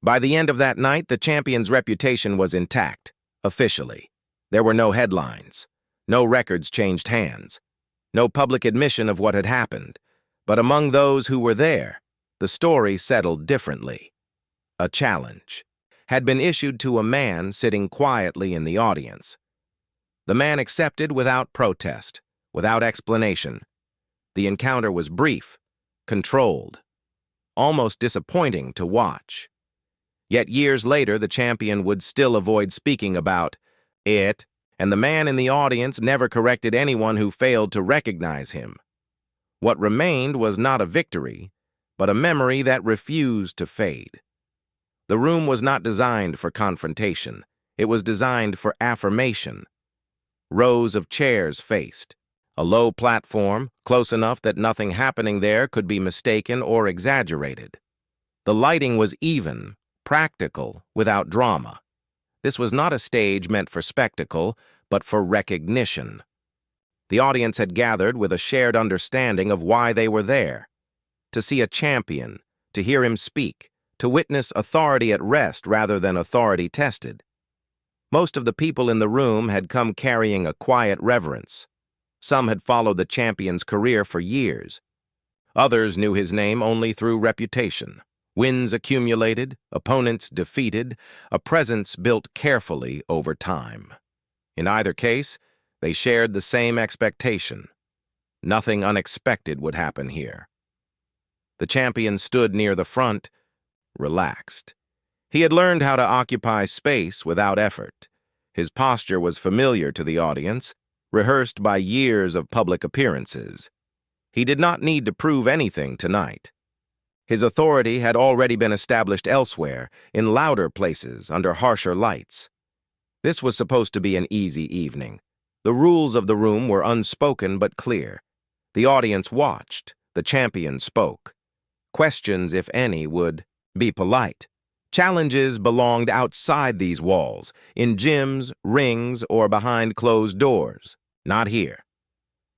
By the end of that night, the champion's reputation was intact, officially. There were no headlines. No records changed hands. No public admission of what had happened. But among those who were there, the story settled differently. A challenge had been issued to a man sitting quietly in the audience. The man accepted without protest, without explanation. The encounter was brief, controlled, almost disappointing to watch. Yet years later, the champion would still avoid speaking about it, and the man in the audience never corrected anyone who failed to recognize him. What remained was not a victory, but a memory that refused to fade. The room was not designed for confrontation. It was designed for affirmation. Rows of chairs faced. A low platform, close enough that nothing happening there could be mistaken or exaggerated. The lighting was even, practical, without drama. This was not a stage meant for spectacle, but for recognition. The audience had gathered with a shared understanding of why they were there. To see a champion, to hear him speak, to witness authority at rest rather than authority tested. Most of the people in the room had come carrying a quiet reverence. Some had followed the champion's career for years. Others knew his name only through reputation. Wins accumulated, opponents defeated, a presence built carefully over time. In either case, they shared the same expectation. Nothing unexpected would happen here. The champion stood near the front, relaxed. He had learned how to occupy space without effort. His posture was familiar to the audience, rehearsed by years of public appearances. He did not need to prove anything tonight. His authority had already been established elsewhere, in louder places, under harsher lights. This was supposed to be an easy evening. The rules of the room were unspoken but clear. The audience watched. The champion spoke. Questions, if any, would be polite. Challenges belonged outside these walls, in gyms, rings, or behind closed doors. Not here.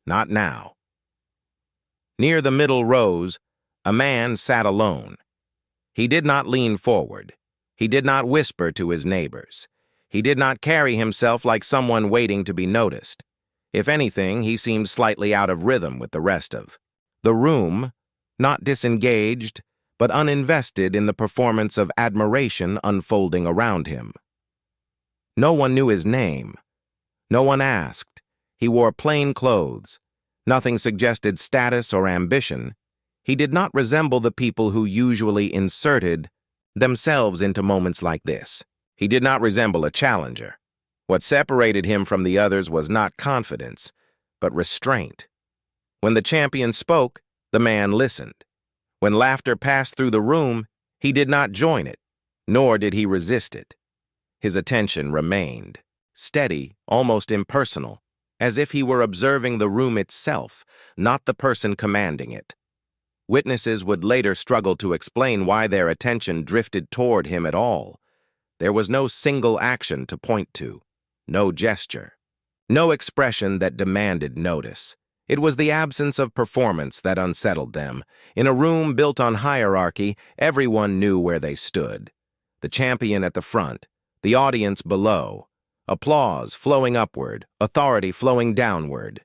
Not now. Near the middle rows, a man sat alone. He did not lean forward. He did not whisper to his neighbors. He did not carry himself like someone waiting to be noticed. If anything, he seemed slightly out of rhythm with the rest of the room, not disengaged, but uninvested in the performance of admiration unfolding around him. No one knew his name. No one asked. He wore plain clothes. Nothing suggested status or ambition. He did not resemble the people who usually inserted themselves into moments like this. He did not resemble a challenger. What separated him from the others was not confidence, but restraint. When the champion spoke, the man listened. When laughter passed through the room, he did not join it, nor did he resist it. His attention remained, steady, almost impersonal, as if he were observing the room itself, not the person commanding it. Witnesses would later struggle to explain why their attention drifted toward him at all. There was no single action to point to, no gesture, no expression that demanded notice. It was the absence of performance that unsettled them. In a room built on hierarchy, everyone knew where they stood. The champion at the front, the audience below, applause flowing upward, authority flowing downward.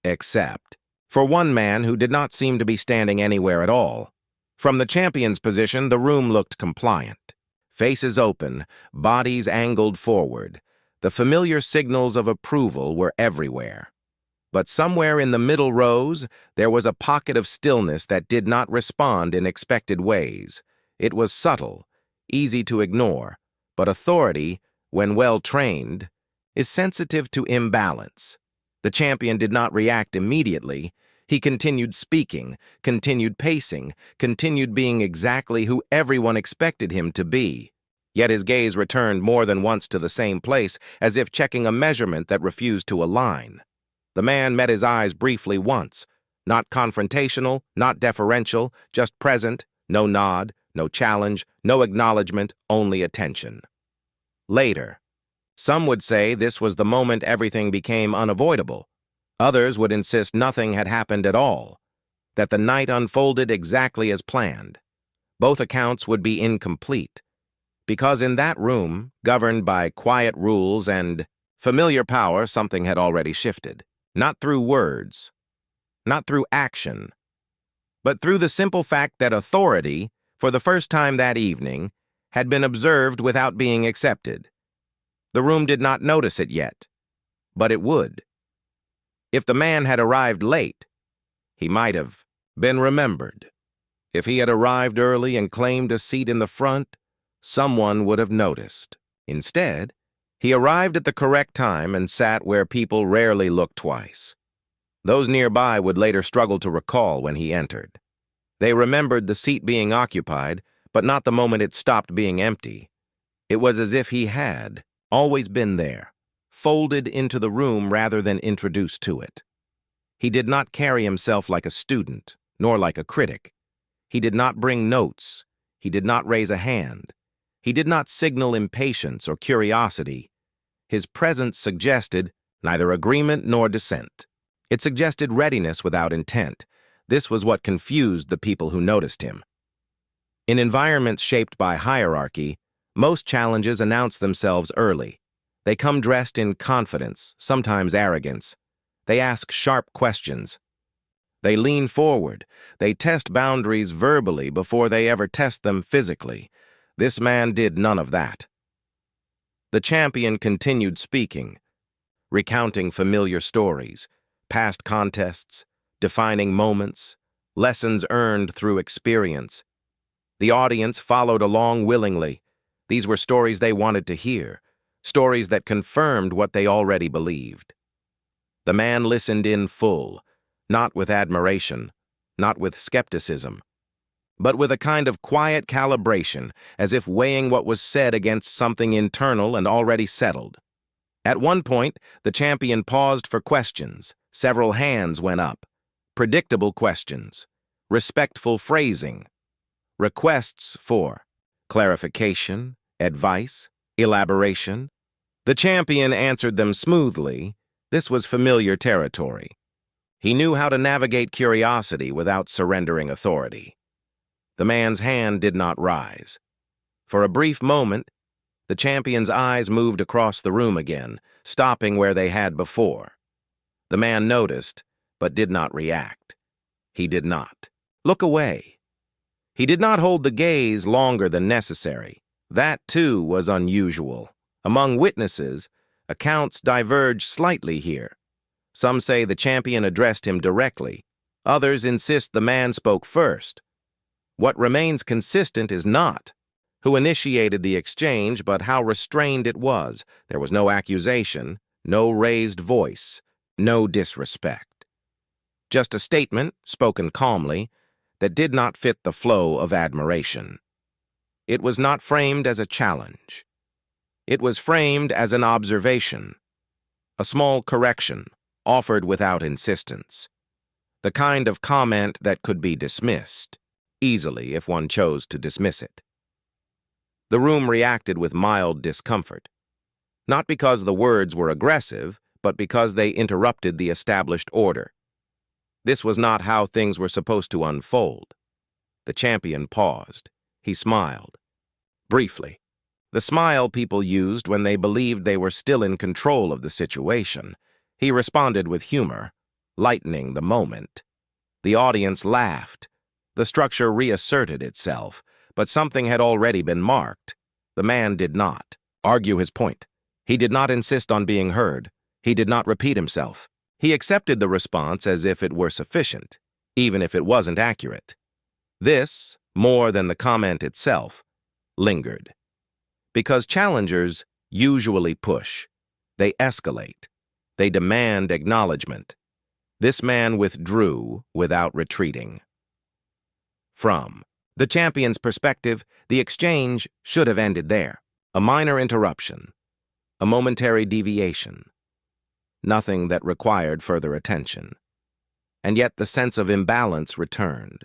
Except for one man who did not seem to be standing anywhere at all. From the champion's position, the room looked compliant. Faces open, bodies angled forward. The familiar signals of approval were everywhere. But somewhere in the middle rows, there was a pocket of stillness that did not respond in expected ways. It was subtle, easy to ignore, but authority, when well trained, is sensitive to imbalance. The champion did not react immediately. He continued speaking, continued pacing, continued being exactly who everyone expected him to be. Yet his gaze returned more than once to the same place, as if checking a measurement that refused to align. The man met his eyes briefly once, not confrontational, not deferential, just present, no nod, no challenge, no acknowledgement, only attention. Later, some would say this was the moment everything became unavoidable. Others would insist nothing had happened at all, that the night unfolded exactly as planned. Both accounts would be incomplete. Because in that room, governed by quiet rules and familiar power, something had already shifted. Not through words, not through action, but through the simple fact that authority, for the first time that evening, had been observed without being accepted. The room did not notice it yet, but it would. If the man had arrived late, he might have been remembered. If he had arrived early and claimed a seat in the front, someone would have noticed. Instead, he arrived at the correct time and sat where people rarely look twice. Those nearby would later struggle to recall when he entered. They remembered the seat being occupied, but not the moment it stopped being empty. It was as if he had always been there, folded into the room rather than introduced to it. He did not carry himself like a student, nor like a critic. He did not bring notes. He did not raise a hand. He did not signal impatience or curiosity. His presence suggested neither agreement nor dissent. It suggested readiness without intent. This was what confused the people who noticed him. In environments shaped by hierarchy, most challenges announce themselves early. They come dressed in confidence, sometimes arrogance. They ask sharp questions. They lean forward. They test boundaries verbally before they ever test them physically. This man did none of that. The champion continued speaking, recounting familiar stories, past contests, defining moments, lessons earned through experience. The audience followed along willingly. These were stories they wanted to hear, stories that confirmed what they already believed. The man listened in full, not with admiration, not with skepticism, but with a kind of quiet calibration, as if weighing what was said against something internal and already settled. At one point, the champion paused for questions. Several hands went up. Predictable questions, respectful phrasing, requests for clarification, advice, elaboration. The champion answered them smoothly. This was familiar territory. He knew how to navigate curiosity without surrendering authority. The man's hand did not rise. For a brief moment, the champion's eyes moved across the room again, stopping where they had before. The man noticed, but did not react. He did not look away. He did not hold the gaze longer than necessary. That, too, was unusual. Among witnesses, accounts diverge slightly here. Some say the champion addressed him directly. Others insist the man spoke first. What remains consistent is not who initiated the exchange, but how restrained it was. There was no accusation, no raised voice, no disrespect. Just a statement, spoken calmly, that did not fit the flow of admiration. It was not framed as a challenge. It was framed as an observation, a small correction, offered without insistence, the kind of comment that could be dismissed easily if one chose to dismiss it. The room reacted with mild discomfort, not because the words were aggressive, but because they interrupted the established order. This was not how things were supposed to unfold. The champion paused. He smiled. Briefly. The smile people used when they believed they were still in control of the situation. He responded with humor, lightening the moment. The audience laughed. The structure reasserted itself, but something had already been marked. The man did not argue his point. He did not insist on being heard. He did not repeat himself. He accepted the response as if it were sufficient, even if it wasn't accurate. This, more than the comment itself, lingered. Because challengers usually push. They escalate. They demand acknowledgement. This man withdrew without retreating. From the champion's perspective, the exchange should have ended there. A minor interruption. A momentary deviation. Nothing that required further attention. And yet the sense of imbalance returned.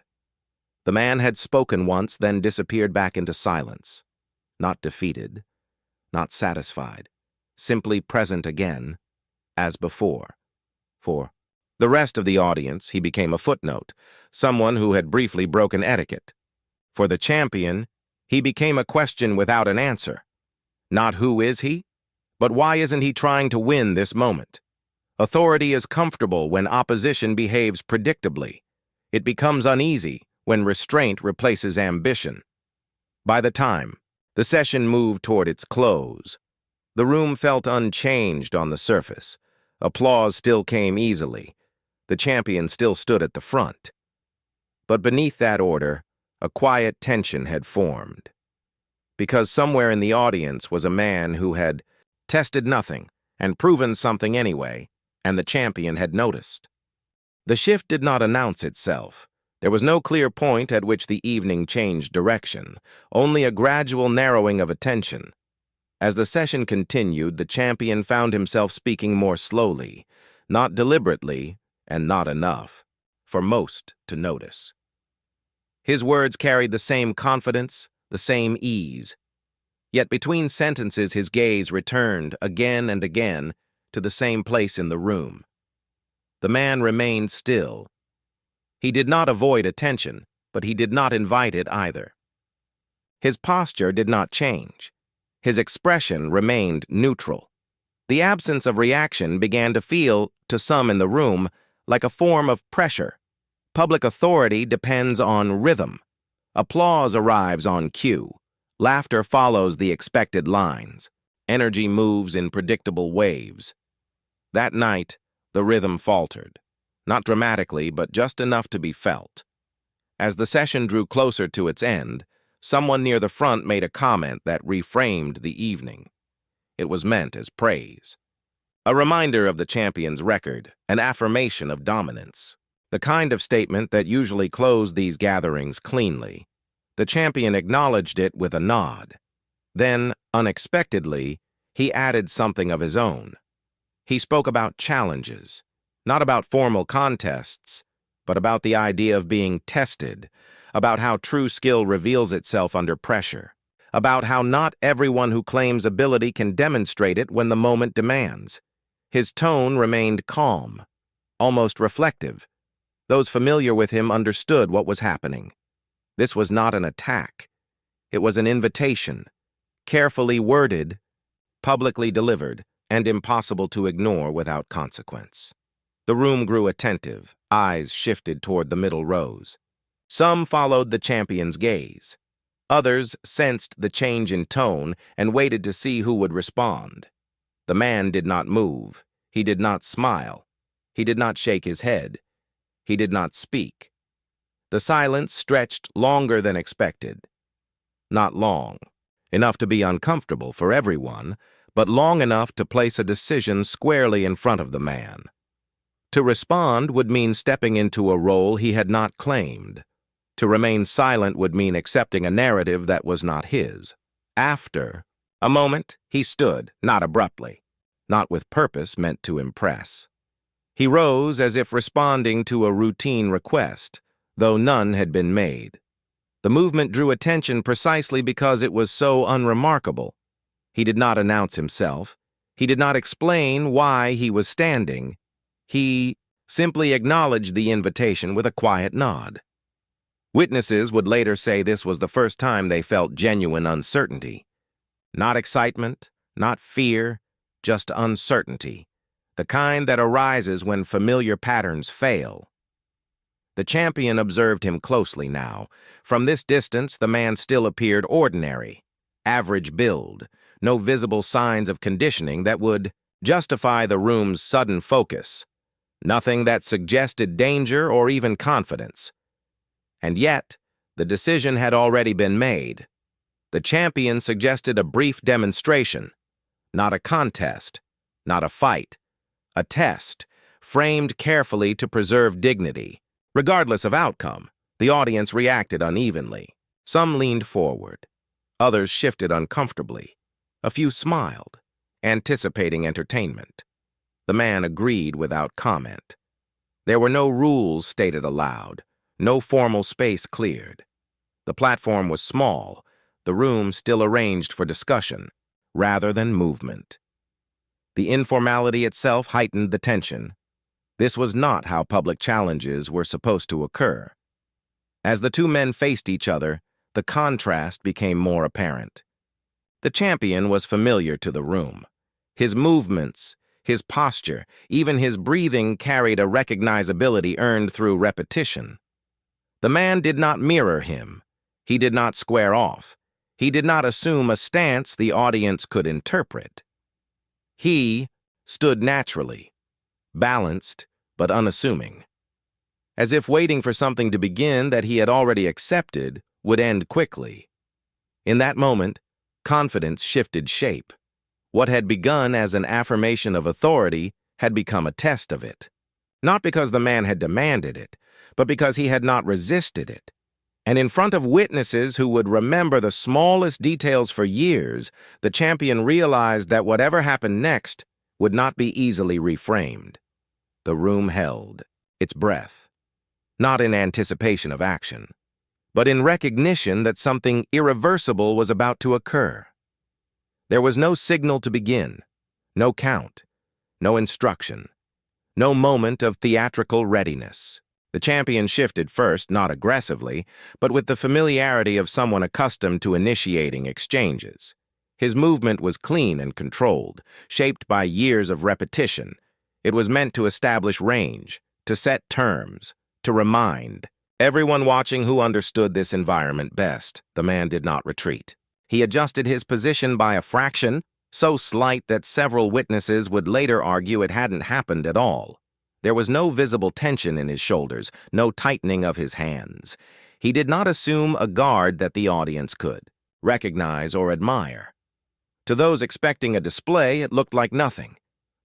The man had spoken once, then disappeared back into silence. Not defeated, not satisfied, simply present again, as before. For the rest of the audience, he became a footnote, someone who had briefly broken etiquette. For the champion, He became a question without an answer. Not who is he, but why isn't he trying to win this moment? Authority is comfortable when opposition behaves predictably. It becomes uneasy when restraint replaces ambition. By the time the session moved toward its close, the room felt unchanged on the surface. Applause still came easily. The champion still stood at the front. But beneath that order, a quiet tension had formed. Because somewhere in the audience was a man who had tested nothing and proven something anyway, and the champion had noticed. The shift did not announce itself. There was no clear point at which the evening changed direction, only a gradual narrowing of attention. As the session continued, the champion found himself speaking more slowly, not deliberately, and not enough, for most to notice. His words carried the same confidence, the same ease. Yet between sentences his gaze returned again and again to the same place in the room. The man remained still. He did not avoid attention, but he did not invite it either. His posture did not change. His expression remained neutral. The absence of reaction began to feel, to some in the room, like a form of pressure. Public authority depends on rhythm. Applause arrives on cue. Laughter follows the expected lines. Energy moves in predictable waves. That night, the rhythm faltered. Not dramatically, but just enough to be felt. As the session drew closer to its end, someone near the front made a comment that reframed the evening. It was meant as praise. A reminder of the champion's record, an affirmation of dominance. The kind of statement that usually closed these gatherings cleanly. The champion acknowledged it with a nod. Then, unexpectedly, he added something of his own. He spoke about challenges. Not about formal contests, but about the idea of being tested, about how true skill reveals itself under pressure, about how not everyone who claims ability can demonstrate it when the moment demands. His tone remained calm, almost reflective. Those familiar with him understood what was happening. This was not an attack. It was an invitation, carefully worded, publicly delivered, and impossible to ignore without consequence. The room grew attentive, eyes shifted toward the middle rows. Some followed the champion's gaze. Others sensed the change in tone and waited to see who would respond. The man did not move. He did not smile. He did not shake his head. He did not speak. The silence stretched longer than expected. Not long, enough to be uncomfortable for everyone, but long enough to place a decision squarely in front of the man. To respond would mean stepping into a role he had not claimed. To remain silent would mean accepting a narrative that was not his. After a moment, he stood, not abruptly, not with purpose meant to impress. He rose as if responding to a routine request, though none had been made. The movement drew attention precisely because it was so unremarkable. He did not announce himself. He did not explain why he was standing. He simply acknowledged the invitation with a quiet nod. Witnesses would later say this was the first time they felt genuine uncertainty. Not excitement, not fear, just uncertainty, the kind that arises when familiar patterns fail. The champion observed him closely now. From this distance, the man still appeared ordinary, average build, no visible signs of conditioning that would justify the room's sudden focus. Nothing that suggested danger or even confidence. And yet, the decision had already been made. The champion suggested a brief demonstration, not a contest, not a fight, a test, framed carefully to preserve dignity. Regardless of outcome, the audience reacted unevenly. Some leaned forward. Others shifted uncomfortably. A few smiled, anticipating entertainment. The man agreed without comment. There were no rules stated aloud, no formal space cleared. The platform was small, the room still arranged for discussion, rather than movement. The informality itself heightened the tension. This was not how public challenges were supposed to occur. As the two men faced each other, the contrast became more apparent. The champion was familiar to the room. His movements, his posture, even his breathing carried a recognizability earned through repetition. The man did not mirror him. He did not square off. He did not assume a stance the audience could interpret. He stood naturally, balanced but unassuming, as if waiting for something to begin that he had already accepted would end quickly. In that moment, confidence shifted shape. What had begun as an affirmation of authority had become a test of it. Not because the man had demanded it, but because he had not resisted it. And in front of witnesses who would remember the smallest details for years, the champion realized that whatever happened next would not be easily reframed. The room held its breath, not in anticipation of action, but in recognition that something irreversible was about to occur. There was no signal to begin, no count, no instruction, no moment of theatrical readiness. The champion shifted first, not aggressively, but with the familiarity of someone accustomed to initiating exchanges. His movement was clean and controlled, shaped by years of repetition. It was meant to establish range, to set terms, to remind. Everyone watching who understood this environment best, the man did not retreat. He adjusted his position by a fraction, so slight that several witnesses would later argue it hadn't happened at all. There was no visible tension in his shoulders, no tightening of his hands. He did not assume a guard that the audience could recognize or admire. To those expecting a display, it looked like nothing.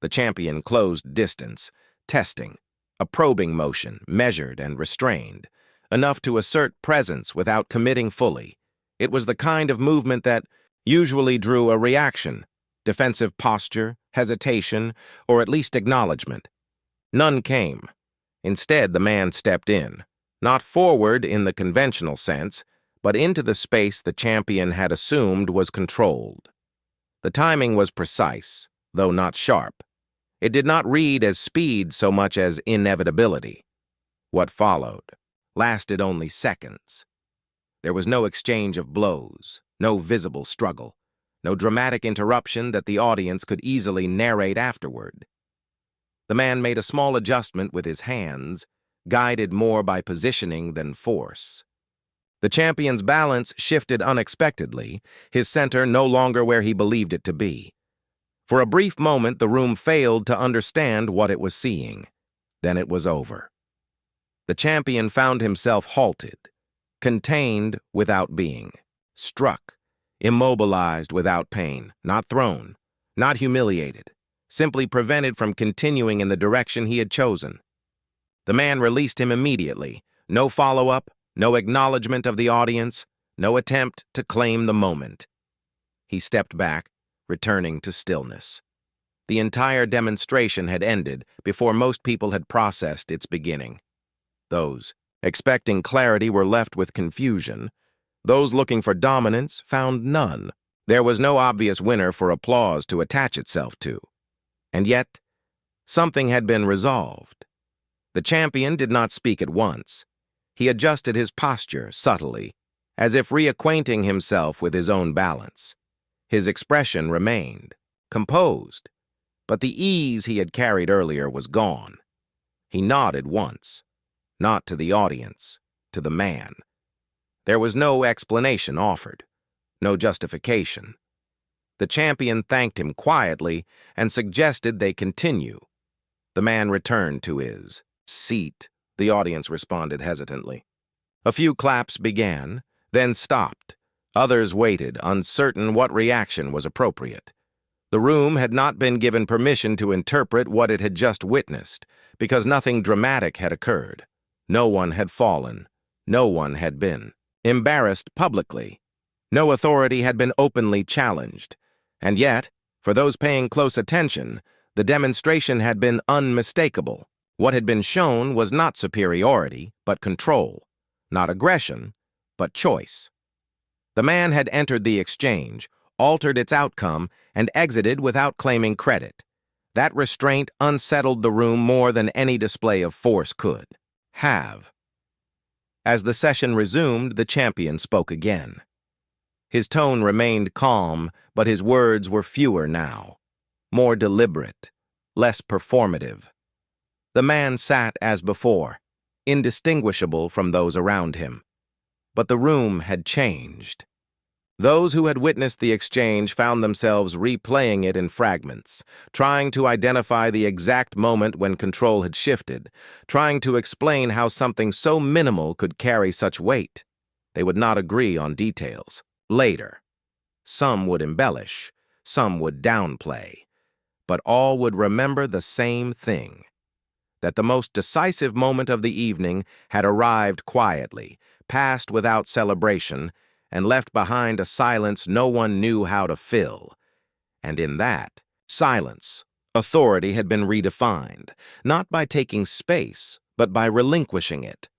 The champion closed distance, testing, a probing motion, measured and restrained, enough to assert presence without committing fully. It was the kind of movement that usually drew a reaction, defensive posture, hesitation, or at least acknowledgement. None came. Instead, the man stepped in, not forward in the conventional sense, but into the space the champion had assumed was controlled. The timing was precise, though not sharp. It did not read as speed so much as inevitability. What followed lasted only seconds. There was no exchange of blows, no visible struggle, no dramatic interruption that the audience could easily narrate afterward. The man made a small adjustment with his hands, guided more by positioning than force. The champion's balance shifted unexpectedly, his center no longer where he believed it to be. For a brief moment, the room failed to understand what it was seeing. Then it was over. The champion found himself halted, contained without being, struck, immobilized without pain, not thrown, not humiliated, simply prevented from continuing in the direction he had chosen. The man released him immediately. No follow-up, no acknowledgement of the audience, no attempt to claim the moment. He stepped back, returning to stillness. The entire demonstration had ended before most people had processed its beginning. Those expecting clarity were left with confusion. Those looking for dominance found none. There was no obvious winner for applause to attach itself to. And yet, something had been resolved. The champion did not speak at once. He adjusted his posture subtly, as if reacquainting himself with his own balance. His expression remained, composed, but the ease he had carried earlier was gone. He nodded once, not to the audience, to the man. There was no explanation offered, no justification. The champion thanked him quietly and suggested they continue. The man returned to his seat. The audience responded hesitantly. A few claps began, then stopped. Others waited, uncertain what reaction was appropriate. The room had not been given permission to interpret what it had just witnessed, because nothing dramatic had occurred. No one had fallen. No one had been embarrassed publicly. No authority had been openly challenged. And yet, for those paying close attention, the demonstration had been unmistakable. What had been shown was not superiority, but control. Not aggression, but choice. The man had entered the exchange, altered its outcome, and exited without claiming credit. That restraint unsettled the room more than any display of force could have. As the session resumed, the champion spoke again. His tone remained calm, but his words were fewer now, more deliberate, less performative. The man sat as before, indistinguishable from those around him. But the room had changed. Those who had witnessed the exchange found themselves replaying it in fragments, trying to identify the exact moment when control had shifted, trying to explain how something so minimal could carry such weight. They would not agree on details. Later, some would embellish, some would downplay, but all would remember the same thing: that the most decisive moment of the evening had arrived quietly, passed without celebration, and left behind a silence no one knew how to fill. And in that silence, authority had been redefined, not by taking space, but by relinquishing it.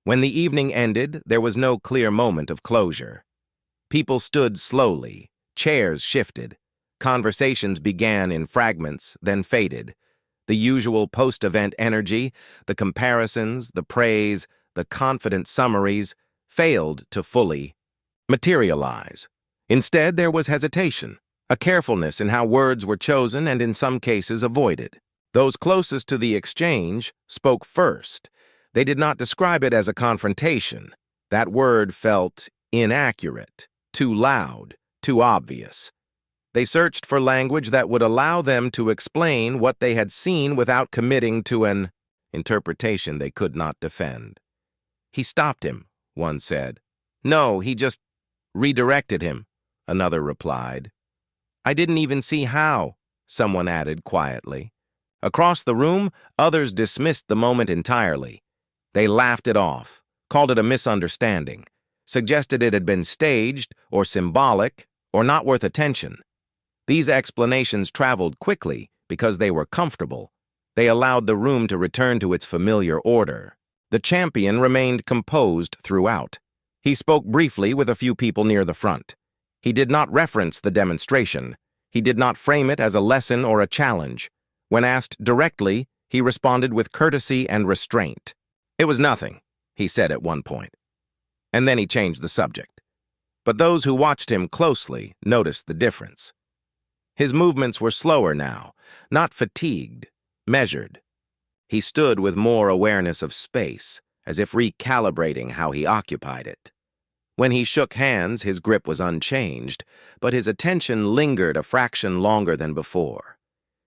When the evening ended, there was no clear moment of closure. People stood slowly, chairs shifted, conversations began in fragments, then faded. The usual post-event energy, the comparisons, the praise, the confident summaries, failed to fully materialize. Instead, there was hesitation, a carefulness in how words were chosen and in some cases avoided. Those closest to the exchange spoke first. They did not describe it as a confrontation. That word felt inaccurate, too loud, too obvious. They searched for language that would allow them to explain what they had seen without committing to an interpretation they could not defend. "He stopped him," one said. "No, he just redirected him," another replied. "I didn't even see how," someone added quietly. Across the room, others dismissed the moment entirely. They laughed it off, called it a misunderstanding, suggested it had been staged or symbolic or not worth attention. These explanations traveled quickly because they were comfortable. They allowed the room to return to its familiar order. The champion remained composed throughout. He spoke briefly with a few people near the front. He did not reference the demonstration. He did not frame it as a lesson or a challenge. When asked directly, he responded with courtesy and restraint. "It was nothing," he said at one point. And then he changed the subject. But those who watched him closely noticed the difference. His movements were slower now, not fatigued, measured. He stood with more awareness of space, as if recalibrating how he occupied it. When he shook hands, his grip was unchanged, but his attention lingered a fraction longer than before.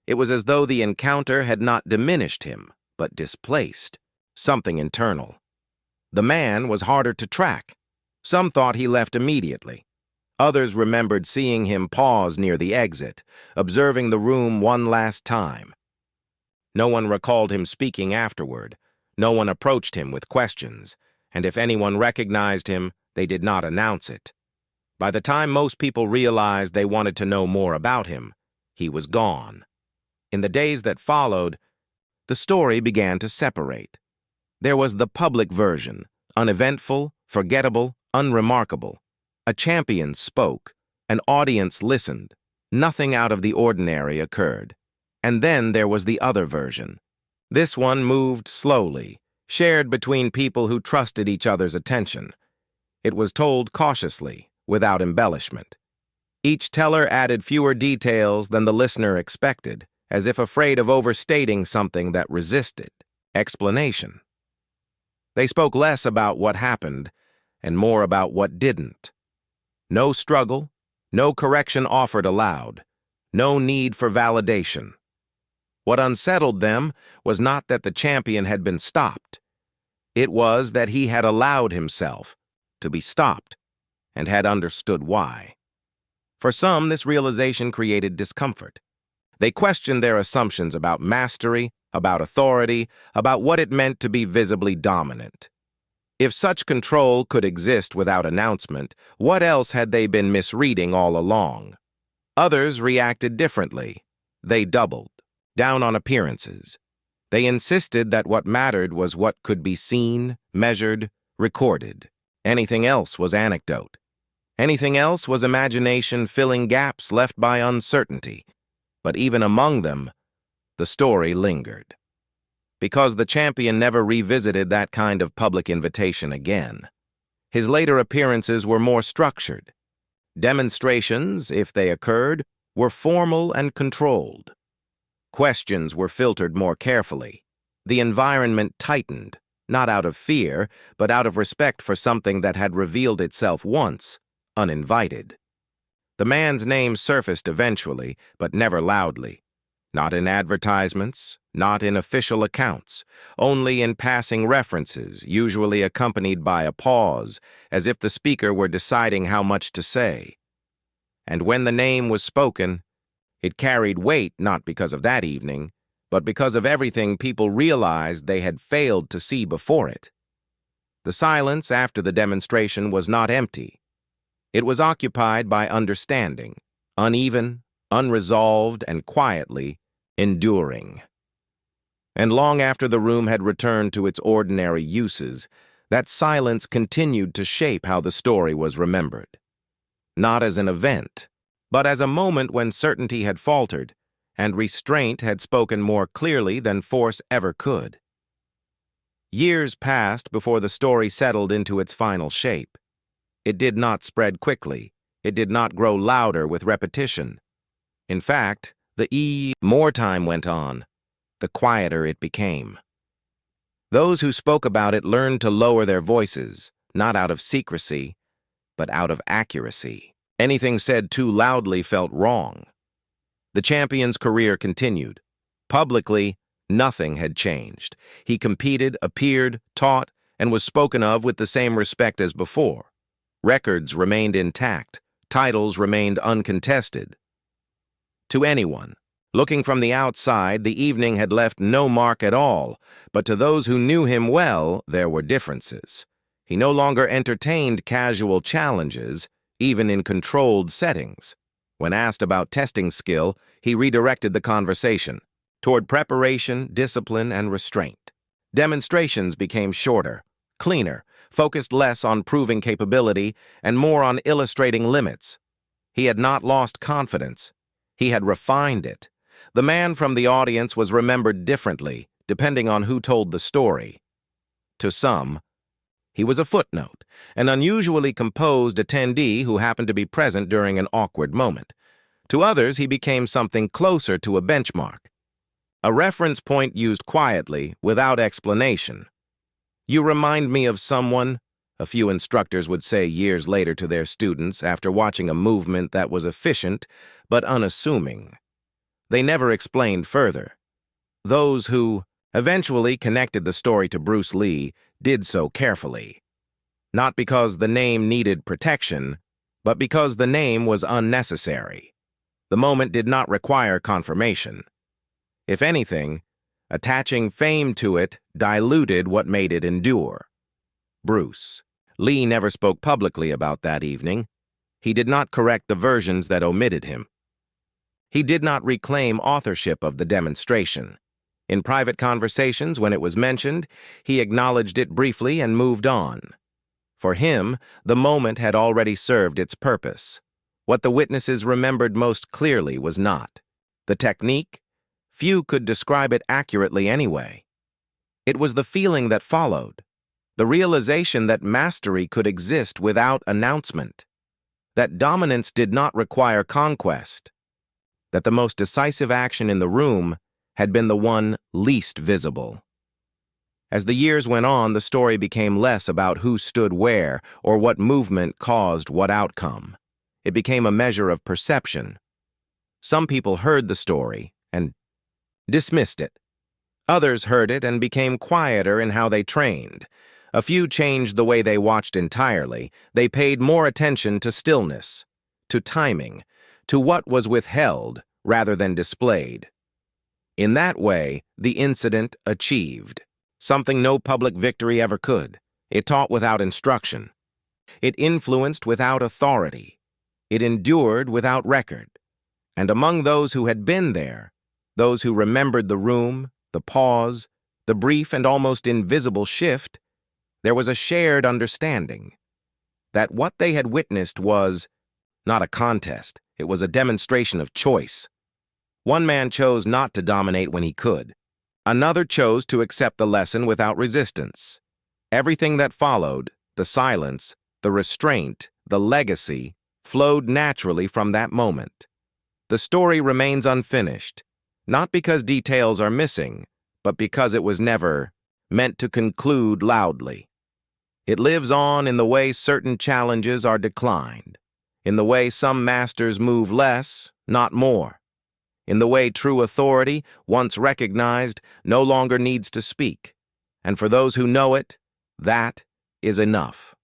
It was as though the encounter had not diminished him, but displaced something internal. The man was harder to track. Some thought he left immediately. Others remembered seeing him pause near the exit, observing the room one last time. No one recalled him speaking afterward. No one approached him with questions, and if anyone recognized him, they did not announce it. By the time most people realized they wanted to know more about him, he was gone. In the days that followed, the story began to separate. There was the public version, uneventful, forgettable, unremarkable. A champion spoke, an audience listened, nothing out of the ordinary occurred. And then there was the other version. This one moved slowly, shared between people who trusted each other's attention. It was told cautiously, without embellishment. Each teller added fewer details than the listener expected, as if afraid of overstating something that resisted explanation. They spoke less about what happened and more about what didn't. No struggle, no correction offered aloud, no need for validation. What unsettled them was not that the champion had been stopped. It was that he had allowed himself to be stopped and had understood why. For some, this realization created discomfort. They questioned their assumptions about mastery, about authority, about what it meant to be visibly dominant. If such control could exist without announcement, what else had they been misreading all along? Others reacted differently. They doubled down on appearances. They insisted that what mattered was what could be seen, measured, recorded. Anything else was anecdote. Anything else was imagination filling gaps left by uncertainty. But even among them, the story lingered. because the champion never revisited that kind of public invitation again. His later appearances were more structured. Demonstrations, if they occurred, were formal and controlled. Questions were filtered more carefully. The environment tightened, not out of fear, but out of respect for something that had revealed itself once, uninvited. The man's name surfaced eventually, but never loudly. Not in advertisements, not in official accounts, only in passing references, usually accompanied by a pause, as if the speaker were deciding how much to say. And when the name was spoken, it carried weight not because of that evening, but because of everything people realized they had failed to see before it. The silence after the demonstration was not empty. It was occupied by understanding, uneven, unresolved, and quietly enduring. And long after the room had returned to its ordinary uses, that silence continued to shape how the story was remembered. Not as an event, but as a moment when certainty had faltered, and restraint had spoken more clearly than force ever could. Years passed before the story settled into its final shape. It did not spread quickly. It did not grow louder with repetition. In fact, more time went on, the quieter it became. Those who spoke about it learned to lower their voices, not out of secrecy, but out of accuracy. Anything said too loudly felt wrong. The champion's career continued. Publicly, nothing had changed. He competed, appeared, taught, and was spoken of with the same respect as before. Records remained intact. Titles remained uncontested. To anyone, looking from the outside, the evening had left no mark at all, but to those who knew him well, there were differences. He no longer entertained casual challenges, even in controlled settings. When asked about testing skill, he redirected the conversation toward preparation, discipline, and restraint. Demonstrations became shorter, cleaner, focused less on proving capability and more on illustrating limits. He had not lost confidence. He had refined it. The man from the audience was remembered differently, depending on who told the story. To some, he was a footnote, an unusually composed attendee who happened to be present during an awkward moment. To others, he became something closer to a benchmark, a reference point used quietly, without explanation. "You remind me of someone," a few instructors would say years later to their students after watching a movement that was efficient but unassuming. They never explained further. Those who eventually connected the story to Bruce Lee did so carefully. Not because the name needed protection, but because the name was unnecessary. The moment did not require confirmation. If anything, attaching fame to it diluted what made it endure. Bruce Lee never spoke publicly about that evening. He did not correct the versions that omitted him. He did not reclaim authorship of the demonstration. In private conversations, when it was mentioned, he acknowledged it briefly and moved on. For him, the moment had already served its purpose. What the witnesses remembered most clearly was not the technique. Few could describe it accurately anyway. It was the feeling that followed, the realization that mastery could exist without announcement, that dominance did not require conquest, that the most decisive action in the room had been the one least visible. As the years went on, the story became less about who stood where or what movement caused what outcome. It became a measure of perception. Some people heard the story and dismissed it. Others heard it and became quieter in how they trained. A few changed the way they watched entirely. They paid more attention to stillness, to timing, to what was withheld rather than displayed. In that way, the incident achieved something no public victory ever could. It taught without instruction. It influenced without authority. It endured without record. And among those who had been there, those who remembered the room, the pause, the brief and almost invisible shift, there was a shared understanding that what they had witnessed was not a contest, it was a demonstration of choice. One man chose not to dominate when he could. Another chose to accept the lesson without resistance. Everything that followed, the silence, the restraint, the legacy, flowed naturally from that moment. The story remains unfinished, not because details are missing, but because it was never meant to conclude loudly. It lives on in the way certain challenges are declined, in the way some masters move less, not more, in the way true authority, once recognized, no longer needs to speak. And for those who know it, that is enough.